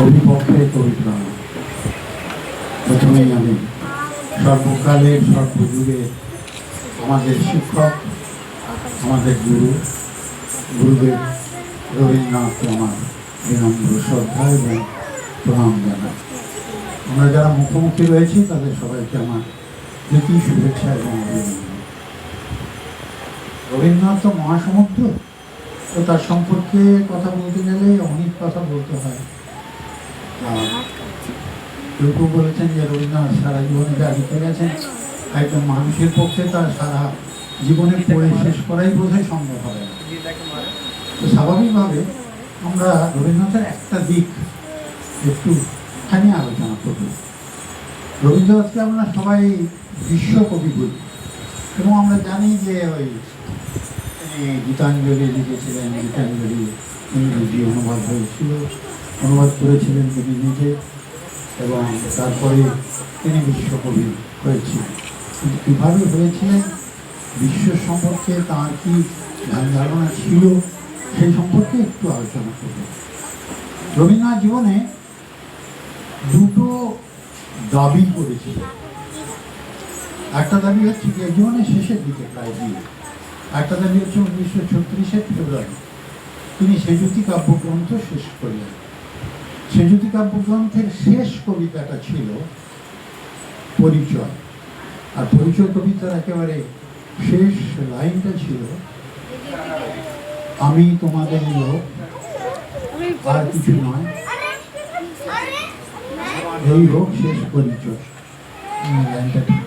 কবিপক্ষে কবিতা। প্রথমেই আমি সর্বকালের সর্বযুগের আমাদের শিক্ষক, আমাদের গুরুদেব রবীন্দ্রনাথকে আমার বিনম্র শ্রদ্ধা এবং প্রণাম জানাই। আমরা যারা মুখোমুখি রয়েছি তাদের সবাইকে আমার প্রীতি, শুভেচ্ছা এবং অভিনন্দন। রবীন্দ্রনাথ তো মহাসমুদ্র, তো তার সম্পর্কে কথা বলতে গেলে অনেক কথা বলতে হয়। কেউ বলেছেন যে রবীন্দ্রনাথ সারা জীবনে যা লিখে গেছেন একজন মানুষের পক্ষে তার সারা জীবনে পড়ে শেষ করাই বোধহয় সম্ভব হবে না। তো স্বাভাবিকভাবে আমরা রবীন্দ্রনাথের একটা দিক একটুখানি আলোচনা করব। রবীন্দ্রনাথকে আমরা সবাই বিশ্বকবি বলি এবং আমরা জানি যে ওই গীতাঞ্জলি লিখেছিলেন, গীতাঞ্জলি ইংরেজি অনুবাদ হয়েছিল, অনুবাদ করেছিলেন তিনি নিজে এবং তারপরে তিনি বিশ্বকবি হয়েছিলেন। কিন্তু কীভাবে হয়েছিলেন, বিশ্ব সম্পর্কে তাঁর কি ধ্যান ধারণা ছিল, সেই সম্পর্কে একটু আলোচনা করব। রবীন্দ্রনাথ জীবনে দুটো দাবি করেছিল। একটা দাবি হচ্ছে যে জীবনের শেষের দিকে প্রায় দিয়ে, একটা দাবি হচ্ছে 1936 ফেব্রুয়ারি তিনি সেজুতি কাব্যগ্রন্থ শেষ করলেন। সেজুতি কাব্যগ্রন্থের শেষ কবিতাটা ছিল পরিচয়, আর পরিচয় কবিতার একেবারে শেষ লাইনটা ছিল আমি তোমাদের লোক আর কিছু নয়, এই হোক শেষ পরিচয়। লাইনটা ঠিক